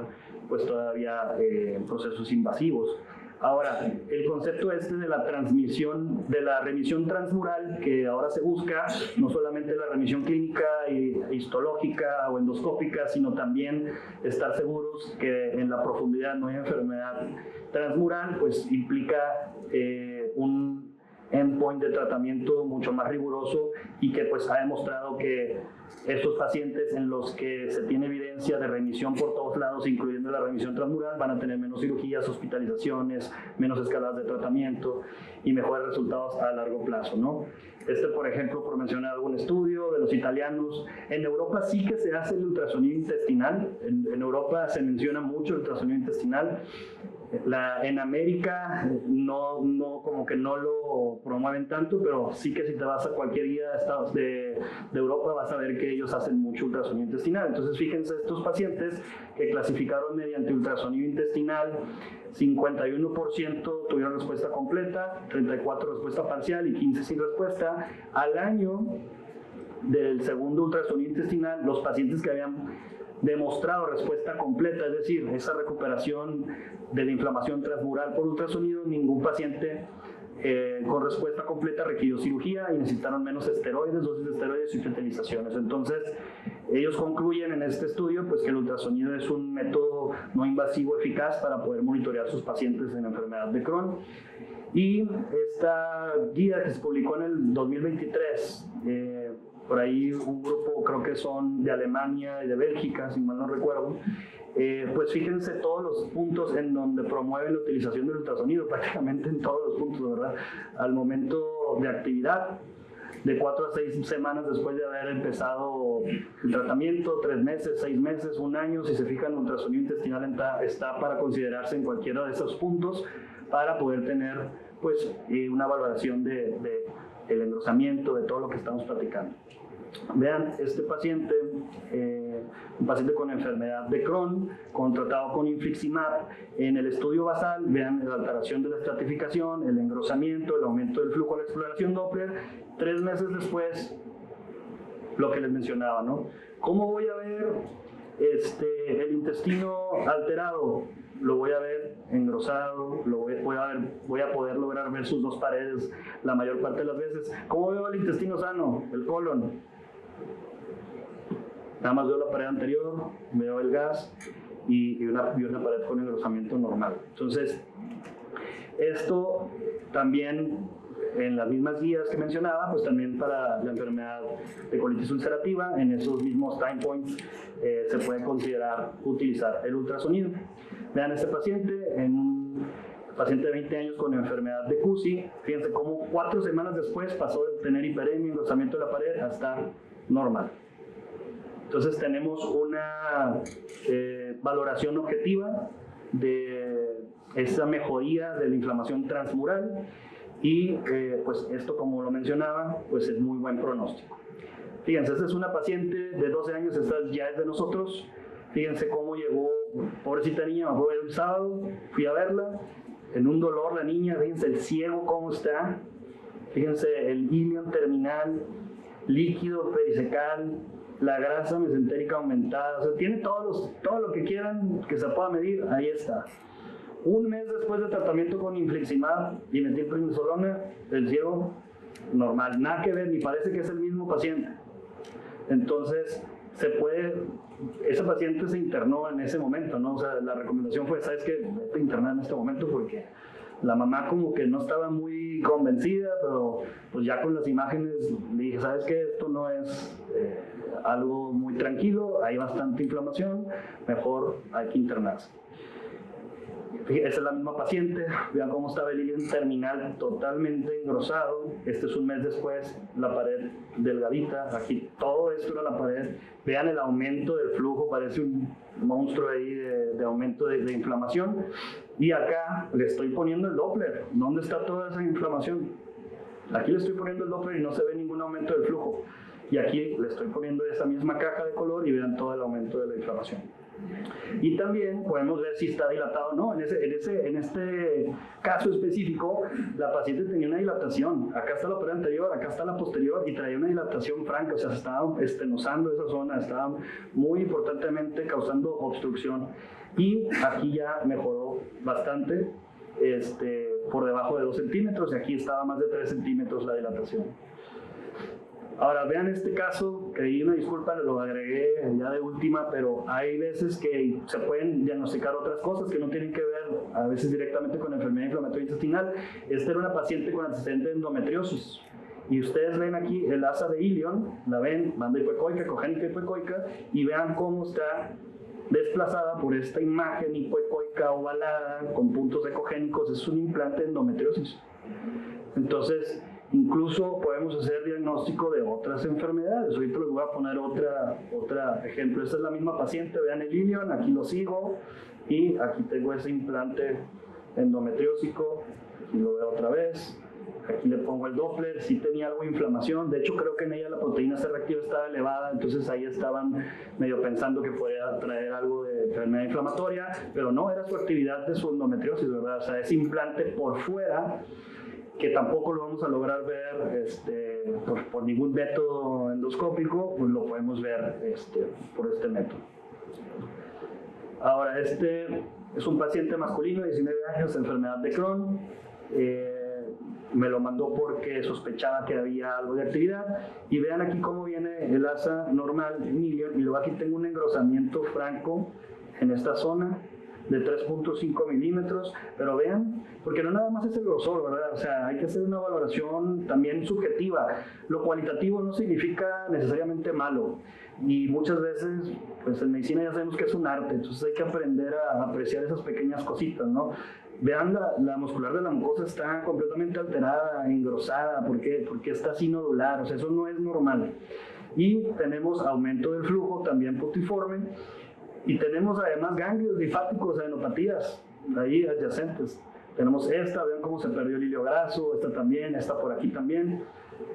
pues todavía procesos invasivos. Ahora, el concepto de la transmisión, de la remisión transmural que ahora se busca, no solamente la remisión clínica e histológica o endoscópica, sino también estar seguros que en la profundidad no hay enfermedad transmural, pues implica un endpoint de tratamiento mucho más riguroso y que pues ha demostrado que estos pacientes en los que se tiene evidencia de remisión por todos lados, incluyendo la remisión transmural, van a tener menos cirugías, hospitalizaciones, menos escaladas de tratamiento y mejores resultados a largo plazo, ¿no? Por ejemplo, por mencionar algún estudio de los italianos, en Europa sí que se hace el ultrasonido intestinal, en Europa se menciona mucho el ultrasonido intestinal. En América no como que no lo promueven tanto, pero sí que si te vas a cualquier guía de estados de Europa vas a ver que ellos hacen mucho ultrasonido intestinal. Entonces fíjense, estos pacientes que clasificaron mediante ultrasonido intestinal, 51% tuvieron respuesta completa, 34% respuesta parcial y 15% sin respuesta. Al año del segundo ultrasonido intestinal, los pacientes que habían demostrado respuesta completa, es decir, esa recuperación de la inflamación transmural por ultrasonido, ningún paciente con respuesta completa requirió cirugía y necesitaron menos esteroides, dosis de esteroides y fertilizaciones. Entonces, ellos concluyen en este estudio pues, que el ultrasonido es un método no invasivo eficaz para poder monitorear sus pacientes en enfermedad de Crohn. Y esta guía que se publicó en el 2023, por ahí un grupo, creo que son de Alemania y de Bélgica, si mal no recuerdo, pues fíjense todos los puntos en donde promueven la utilización del ultrasonido, prácticamente en todos los puntos, ¿verdad? Al momento de actividad, de 4 a 6 semanas después de haber empezado el tratamiento, 3 meses, 6 meses, 1 año, si se fijan, el ultrasonido intestinal está para considerarse en cualquiera de esos puntos para poder tener pues, una valoración del engrosamiento, de todo lo que estamos platicando. Vean, este paciente, un paciente con enfermedad de Crohn, contratado con infliximab, en el estudio basal, vean la alteración de la estratificación, el engrosamiento, el aumento del flujo, la exploración Doppler. 3 meses después, lo que les mencionaba, ¿no? ¿Cómo voy a ver el intestino alterado? Lo voy a ver engrosado, voy a poder lograr ver sus 2 paredes la mayor parte de las veces. ¿Cómo veo el intestino sano? El colon. Nada más veo la pared anterior, veo el gas y una pared con engrosamiento normal. Entonces, esto también en las mismas guías que mencionaba, pues también para la enfermedad de colitis ulcerativa, en esos mismos time points se puede considerar utilizar el ultrasonido. Vean este paciente, un paciente de 20 años con enfermedad de CUSI, fíjense cómo 4 semanas después pasó de tener hiperemia, engrosamiento de la pared, a estar normal. Entonces tenemos una valoración objetiva de esa mejoría de la inflamación transmural y pues esto, como lo mencionaba, pues es muy buen pronóstico. Fíjense, esta es una paciente de 12 años, esta ya es de nosotros. Fíjense cómo llegó, pobrecita niña, me fue el sábado, fui a verla, en un dolor la niña, fíjense el ciego cómo está, fíjense el ilion terminal, líquido pericecal, la grasa mesentérica aumentada, o sea, tiene todo lo que quieran que se pueda medir, ahí está. Un mes después de tratamiento con infliximab y metilprednisolona, el ciego normal, nada que ver, ni parece que es el mismo paciente. Entonces, ese paciente se internó en ese momento, ¿no? O sea, la recomendación fue, ¿sabes qué? Vete a internar en este momento porque la mamá como que no estaba muy convencida, pero pues ya con las imágenes le dije, ¿sabes qué? Esto no es algo muy tranquilo, hay bastante inflamación, mejor hay que internarse. Esa es la misma paciente, vean cómo estaba el ilion terminal totalmente engrosado. Este es un mes después, la pared delgadita, aquí todo esto era la pared. Vean el aumento del flujo, parece un monstruo ahí de aumento de inflamación. Y acá le estoy poniendo el Doppler. ¿Dónde está toda esa inflamación? Aquí le estoy poniendo el Doppler y no se ve ningún aumento del flujo. Y aquí le estoy poniendo esa misma caja de color y vean todo el aumento de la inflamación. Y también podemos ver si está dilatado o no. En este caso específico, la paciente tenía una dilatación. Acá está la pared anterior, acá está la posterior y traía una dilatación franca, o sea, se estaba estenosando esa zona, estaba muy importantemente causando obstrucción. Y aquí ya mejoró bastante, por debajo de 2 centímetros, y aquí estaba más de 3 centímetros la dilatación. Ahora, vean este caso, que ahí una disculpa, lo agregué ya de última, pero hay veces que se pueden diagnosticar otras cosas que no tienen que ver a veces directamente con enfermedad inflamatoria intestinal. Esta era una paciente con antecedente de endometriosis. Y ustedes ven aquí el asa de ilion, la ven, banda hipoecoica, cogénica hipoecoica, y vean cómo está desplazada por esta imagen hipoecoica ovalada con puntos ecogénicos. Es un implante de endometriosis. Entonces, incluso podemos hacer diagnóstico de otras enfermedades. Ahorita les voy a poner otro ejemplo. Esta es la misma paciente, vean el ilion, aquí lo sigo y aquí tengo ese implante endometriósico, aquí lo veo otra vez, aquí le pongo el Doppler, sí tenía algo de inflamación, de hecho creo que en ella la proteína C reactiva estaba elevada, entonces ahí estaban medio pensando que podía traer algo de enfermedad inflamatoria, pero no, era su actividad de su endometriosis, ¿verdad? O sea, ese implante por fuera, que tampoco lo vamos a lograr ver por ningún método endoscópico, pues lo podemos ver por este método. Ahora, este es un paciente masculino, 19 años, enfermedad de Crohn. Me lo mandó porque sospechaba que había algo de actividad. Y vean aquí cómo viene el asa normal en ilion, y luego aquí tengo un engrosamiento franco en esta zona de 3.5 milímetros, pero vean, porque no nada más es el grosor, ¿verdad? O sea, hay que hacer una valoración también subjetiva. Lo cualitativo no significa necesariamente malo, y muchas veces, pues en medicina ya sabemos que es un arte, entonces hay que aprender a apreciar esas pequeñas cositas, ¿no? Vean, la muscular de la mucosa está completamente alterada, engrosada, ¿por qué? Porque está así nodular, o sea, eso no es normal. Y tenemos aumento del flujo, también puntiforme, y tenemos además ganglios linfáticos, adenopatías, ahí adyacentes. Tenemos esta, vean cómo se perdió el hilio graso, esta también, esta por aquí también.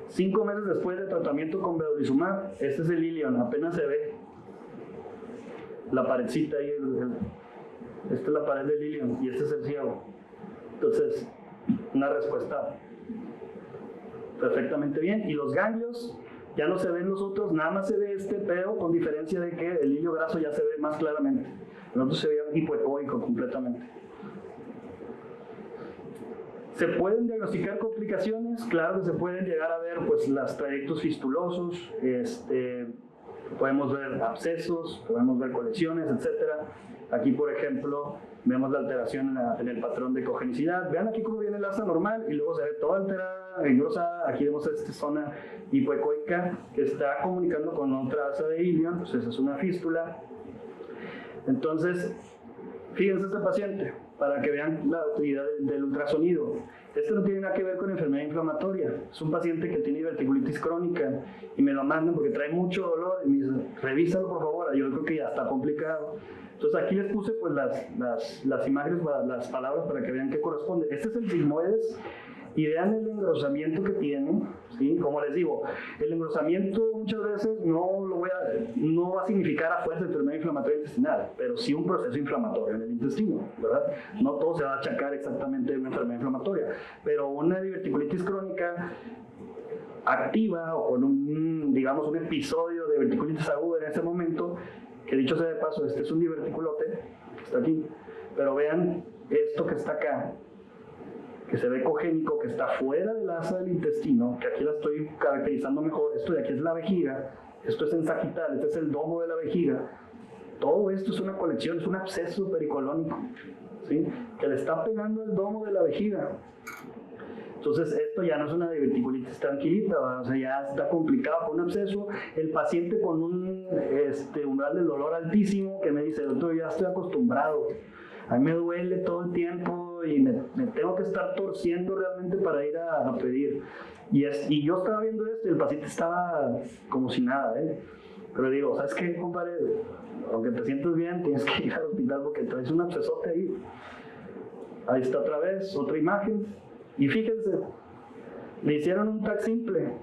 5 meses después de tratamiento con vedolizumab, este es el ilion, apenas se ve la paredcita ahí, esta es la pared del ilion y este es el ciego. Entonces, una respuesta perfectamente bien. Y los ganglios, ya no se ven los otros, nada más se ve este, pero con diferencia de que el hilio graso ya se ve más claramente. El otro se ve hipoecoico completamente. ¿Se pueden diagnosticar complicaciones? Claro que se pueden llegar a ver pues los trayectos fistulosos, podemos ver abscesos, podemos ver colecciones, etc. Aquí, por ejemplo, vemos la alteración en el patrón de cogenicidad. Vean aquí cómo viene el asa normal y luego se ve toda alterada, engrosada. Aquí vemos esta zona hipoecoica que está comunicando con otra asa de ilion, pues esa es una fístula. Entonces, fíjense este paciente, para que vean la utilidad del ultrasonido. Esto no tiene nada que ver con enfermedad inflamatoria. Es un paciente que tiene diverticulitis crónica y me lo mandan porque trae mucho dolor y me dicen, revísalo por favor, yo creo que ya está complicado. Entonces aquí les puse pues las imágenes, las palabras para que vean qué corresponde. Este es el sigmoides y vean el engrosamiento que tiene, ¿sí? Como les digo, el engrosamiento muchas veces no va a significar a fuerza enfermedad inflamatoria intestinal, pero sí un proceso inflamatorio en el intestino, ¿verdad? No todo se va a achacar exactamente de una enfermedad inflamatoria, pero una diverticulitis crónica activa o con un episodio de diverticulitis aguda en ese momento, que dicho sea de paso, este es un diverticulote, que está aquí, pero vean esto que está acá, que se ve ecogénico, que está fuera del asa del intestino, que aquí la estoy caracterizando mejor, esto de aquí es la vejiga, esto es en sagital, este es el domo de la vejiga. Todo esto es una colección, es un absceso pericolónico, ¿sí? Que le está pegando el domo de la vejiga. Entonces, esto ya no es una diverticulitis tranquilita, ¿verdad? O sea, ya está complicado por un absceso. El paciente con un umbral del dolor altísimo que me dice, doctor, ya estoy acostumbrado, a mí me duele todo el tiempo y me tengo que estar torciendo realmente para ir a pedir. Y yo estaba viendo esto y el paciente estaba como si nada, ¿eh? Pero digo, ¿sabes qué, compadre? Aunque te sientes bien, tienes que ir al hospital porque traes un abscesote ahí. Ahí está otra vez, otra imagen. Y fíjense, le hicieron un TAC simple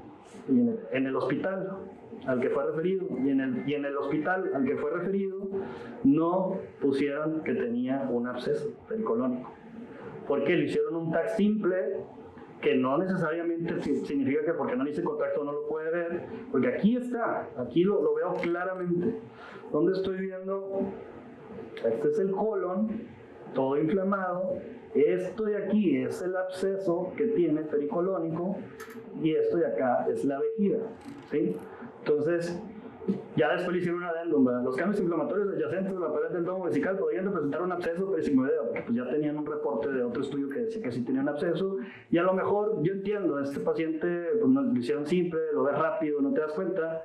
en el hospital al que fue referido. Y en el hospital al que fue referido no pusieron que tenía un absceso pericolónico. Porque le hicieron un TAC simple que no necesariamente significa que porque no le hice contacto no lo puede ver, porque aquí está, aquí lo veo claramente. ¿Dónde estoy viendo? Este es el colon, todo inflamado. Esto de aquí es el absceso que tiene pericolónico y esto de acá es la vejiga, ¿sí? Entonces, ya después le hicieron un adendum, ¿verdad? Los cambios inflamatorios adyacentes de la pared del domo vesical podrían representar un absceso perisigmoideo, porque pues ya tenían un reporte de otro estudio que decía que sí tenía un absceso, y a lo mejor, yo entiendo, a este paciente pues, lo hicieron simple, lo ves rápido, no te das cuenta,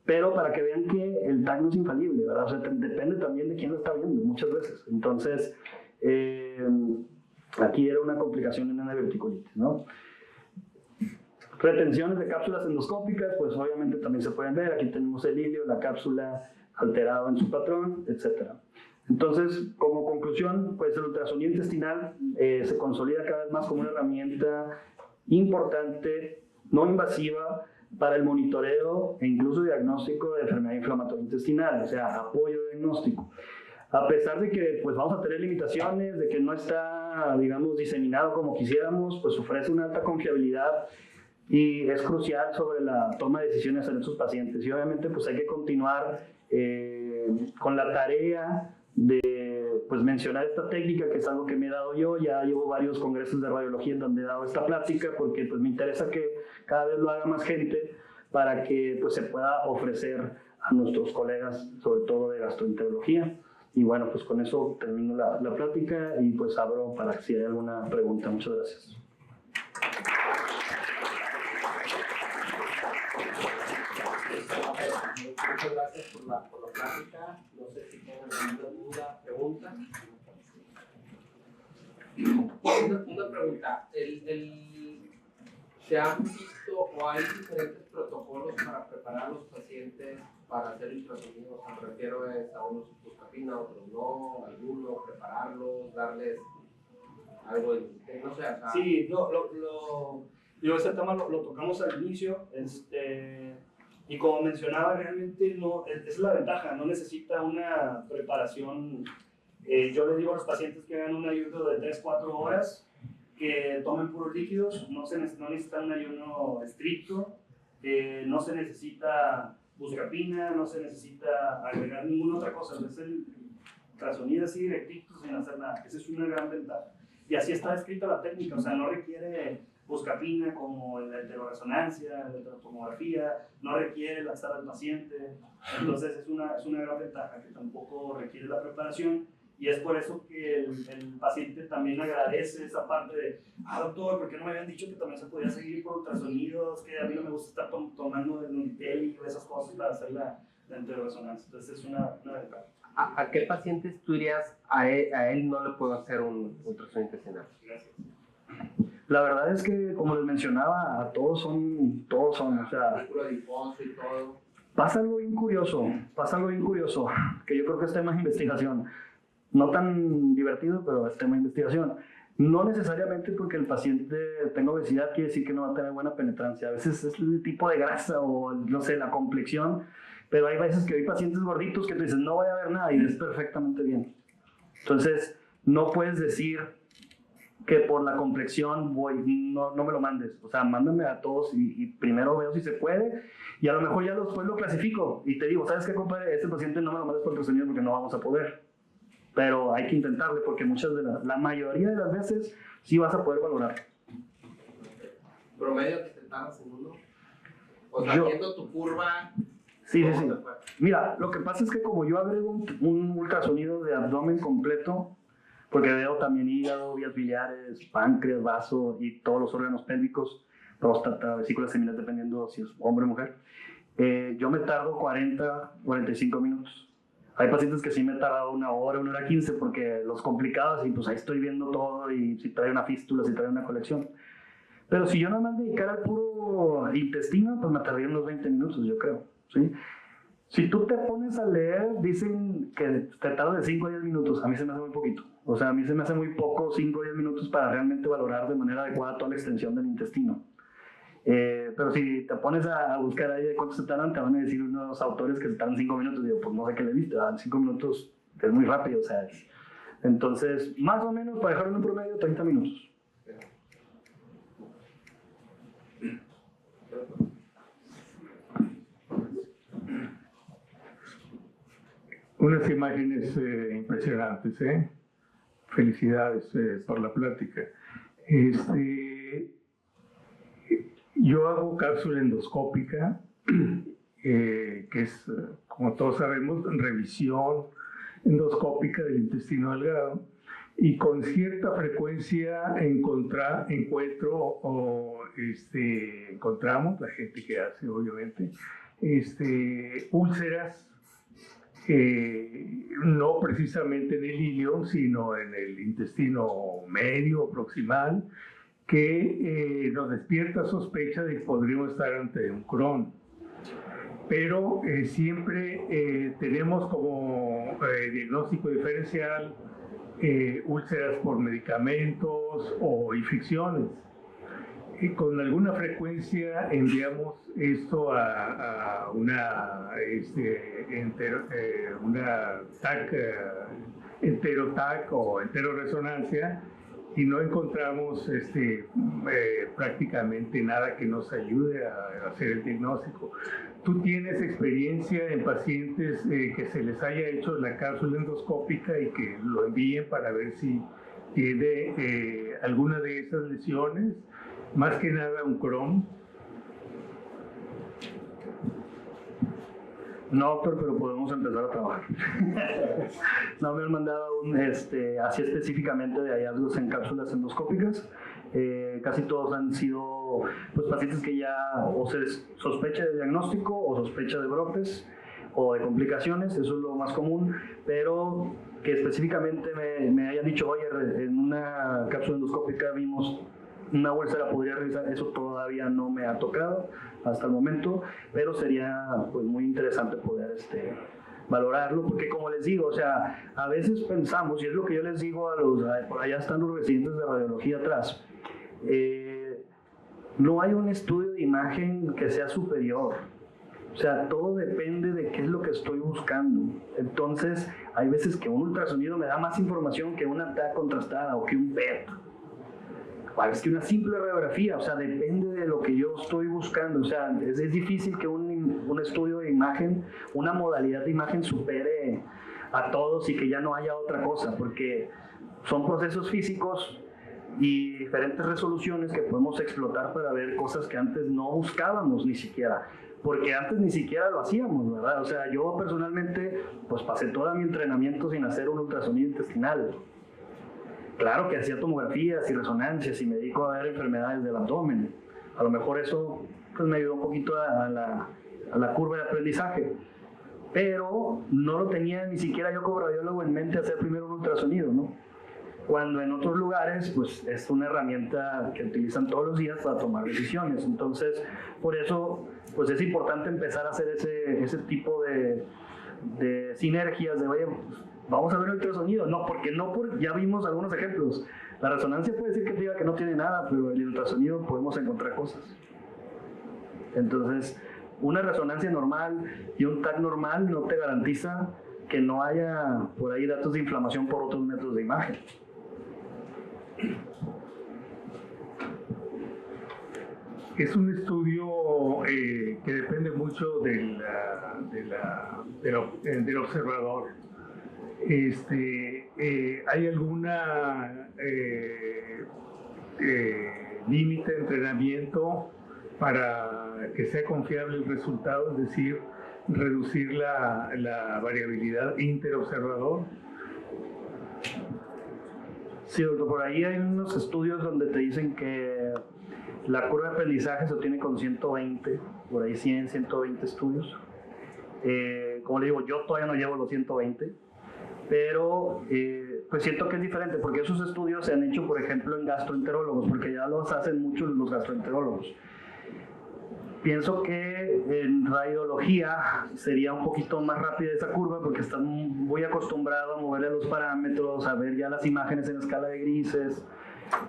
pero para que vean que el TAC no es infalible, ¿verdad? O sea, depende también de quién lo está viendo, muchas veces. Entonces, aquí era una complicación en una diverticulitis, ¿no? Retenciones de cápsulas endoscópicas, pues obviamente también se pueden ver. Aquí tenemos el hilio, la cápsula alterado en su patrón, etc. Entonces, como conclusión, pues el ultrasonido intestinal se consolida cada vez más como una herramienta importante, no invasiva, para el monitoreo e incluso diagnóstico de enfermedad inflamatoria intestinal, o sea, apoyo diagnóstico. A pesar de que pues, vamos a tener limitaciones, de que no está, digamos, diseminado como quisiéramos, pues ofrece una alta confiabilidad y es crucial sobre la toma de decisiones en estos pacientes. Y obviamente pues hay que continuar con la tarea de pues, mencionar esta técnica, que es algo que me he dado yo. Ya llevo varios congresos de radiología en donde he dado esta plática, porque pues, me interesa que cada vez lo haga más gente para que pues, se pueda ofrecer a nuestros colegas, sobre todo de gastroenterología. Y bueno, pues con eso termino la plática y pues abro para si hay alguna pregunta. Muchas gracias. Muchas gracias por la plática. No sé si tienen alguna duda, pregunta. Una pregunta. ¿Se han visto o hay diferentes protocolos para preparar a los pacientes para hacer ultrasonidos? Me refiero a unos buscapina, a otros no, algunos prepararlos, darles algo, no sé. Acá. Sí, yo ese tema lo tocamos al inicio. Y como mencionaba, realmente no, es la ventaja, no necesita una preparación. Yo les digo a los pacientes que hagan un ayuno de 3-4 horas, que tomen puros líquidos, no necesitan un ayuno estricto, no se necesita buscapina, no se necesita agregar ninguna otra cosa. Es el ultrasonido así directito sin hacer nada. Esa es una gran ventaja. Y así está escrita la técnica, o sea, no requiere buscapina como en la heteroresonancia, en la heterotomografía, no requiere laxar al paciente. Entonces es una gran ventaja que tampoco requiere la preparación, y es por eso que el paciente también agradece esa parte de, doctor, ¿por qué no me habían dicho que también se podía seguir por ultrasonidos? Que a mí no me gusta estar tomando el Unitel y esas cosas para hacer la heteroresonancia. Entonces es una ventaja. ¿A qué pacientes tú dirías a él no le puedo hacer un ultrasonido intestinal? Gracias. La verdad es que, como les mencionaba, a todos son, o sea, Y todo. pasa algo bien curioso, que yo creo que es tema de investigación. No tan divertido, pero es tema de investigación. No necesariamente porque el paciente tenga obesidad quiere decir que no va a tener buena penetrancia. A veces es el tipo de grasa o, no sé, la complexión. Pero hay veces que hay pacientes gorditos que te dicen, no voy a ver nada, y ves perfectamente bien. Entonces, no puedes decir que por la complexión no me lo mandes. O sea, mándame a todos y primero veo si se puede y a lo mejor ya después lo clasifico y te digo, ¿sabes qué, compadre? Este paciente no me lo mandes por ultrasonido porque no vamos a poder. Pero hay que intentarle porque la mayoría de las veces sí vas a poder valorar. ¿Promedio que te tardas en uno? O sea, viendo tu curva... Sí. Mira, lo que pasa es que como yo agrego un ultrasonido de abdomen completo, porque veo también hígado, vías biliares, páncreas, vaso y todos los órganos pélvicos, próstata, vesícula seminal, dependiendo si es hombre o mujer, yo me tardo 45 minutos. Hay pacientes que sí me he tardado 1 hora, 1 hora 15, porque los complicados, y pues ahí estoy viendo todo, y si trae una fístula, si trae una colección. Pero si yo nada más dedicara al puro intestino, pues me tardaría unos 20 minutos, yo creo, ¿sí? Si tú te pones a leer, dicen que te tarda de 5 a 10 minutos. A mí se me hace muy poquito. O sea, a mí se me hace muy poco 5 o 10 minutos para realmente valorar de manera adecuada toda la extensión del intestino. Pero si te pones a buscar ahí de cuánto se tardan, te van a decir unos autores que se tardan 5 minutos. Digo, pues no sé qué le viste, 5 minutos es muy rápido, o sea. Entonces, más o menos, para dejarlo en un promedio, 30 minutos. Unas imágenes impresionantes, ¿eh? Felicidades por la plática. Yo hago cápsula endoscópica, que es, como todos sabemos, revisión endoscópica del intestino delgado, y con cierta frecuencia encontramos, la gente que hace, obviamente, úlceras, no precisamente en el ilio, sino en el intestino medio o proximal, que nos despierta sospecha de que podríamos estar ante un Crohn. Pero siempre tenemos como diagnóstico diferencial úlceras por medicamentos o infecciones. Y con alguna frecuencia enviamos esto a una TAC, enteroTAC o enteroresonancia, y no encontramos prácticamente nada que nos ayude a hacer el diagnóstico. ¿Tú tienes experiencia en pacientes que se les haya hecho la cápsula endoscópica y que lo envíen para ver si tiene alguna de esas lesiones? Más que nada un Crohn. No, doctor, pero podemos empezar a trabajar. No me han mandado así específicamente de hallazgos en cápsulas endoscópicas. Casi todos han sido pues, pacientes que ya o se sospecha de diagnóstico o sospecha de brotes o de complicaciones, eso es lo más común, pero que específicamente me hayan dicho, oye, en una cápsula endoscópica vimos una úlcera, podría revisar, eso todavía no me ha tocado hasta el momento, pero sería pues muy interesante poder valorarlo, porque como les digo, o sea, a veces pensamos, y es lo que yo les digo por allá están los residentes de radiología atrás, no hay un estudio de imagen que sea superior. O sea, todo depende de qué es lo que estoy buscando. Entonces, hay veces que un ultrasonido me da más información que una TAC contrastada o que un PET. Es que una simple radiografía, o sea, depende de lo que yo estoy buscando. O sea, es difícil que un estudio de imagen, una modalidad de imagen supere a todos y que ya no haya otra cosa, porque son procesos físicos y diferentes resoluciones que podemos explotar para ver cosas que antes no buscábamos ni siquiera, porque antes ni siquiera lo hacíamos, ¿verdad? O sea, yo personalmente pues pasé todo mi entrenamiento sin hacer un ultrasonido intestinal. Claro que hacía tomografías y resonancias y me dedico a ver enfermedades del abdomen. A lo mejor eso pues, me ayudó un poquito a la curva de aprendizaje. Pero no lo tenía ni siquiera yo como radiólogo en mente hacer primero un ultrasonido, ¿no? Cuando en otros lugares pues, es una herramienta que utilizan todos los días para tomar decisiones. Entonces, por eso pues, es importante empezar a hacer ese tipo de sinergias, de oye, pues, vamos a ver el ultrasonido. No, porque ya vimos algunos ejemplos. La resonancia puede decir que te diga que no tiene nada, pero en el ultrasonido podemos encontrar cosas. Entonces, una resonancia normal y un TAC normal no te garantiza que no haya por ahí datos de inflamación por otros métodos de imagen. Es un estudio que depende mucho del observador. ¿Hay alguna límite de entrenamiento para que sea confiable el resultado? Es decir, reducir la variabilidad interobservador. Sí, doctor, por ahí hay unos estudios donde te dicen que la curva de aprendizaje se obtiene con 120, por ahí 100, 120 estudios. Como le digo, yo todavía no llevo los 120, pero pues siento que es diferente, porque esos estudios se han hecho, por ejemplo, en gastroenterólogos, porque ya los hacen muchos los gastroenterólogos. Pienso que en radiología sería un poquito más rápida esa curva porque estás muy acostumbrado a moverle los parámetros, a ver ya las imágenes en escala de grises.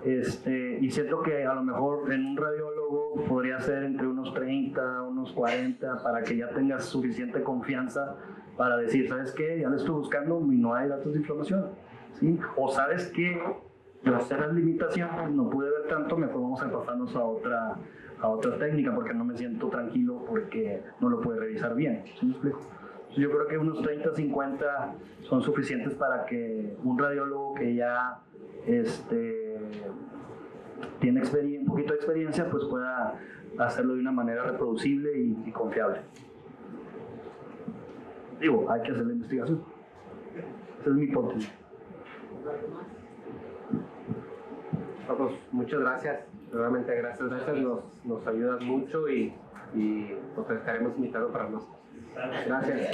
Y siento que a lo mejor en un radiólogo podría ser entre unos 30, unos 40 para que ya tengas suficiente confianza para decir, ¿sabes qué? Ya lo estoy buscando y no hay datos de inflamación, ¿sí? O ¿sabes qué? Tras las limitaciones no pude ver tanto, mejor vamos a pasarnos a otra técnica porque no me siento tranquilo porque no lo puede revisar bien, ¿sí me explico? Entonces yo creo que unos 30, 50 son suficientes para que un radiólogo que ya tiene un poquito de experiencia pues pueda hacerlo de una manera reproducible y confiable. Digo, hay que hacer la investigación. Esa es mi hipótesis. Pues, muchas gracias, realmente gracias, nos ayudas mucho y pues te estaremos invitando para más. Gracias.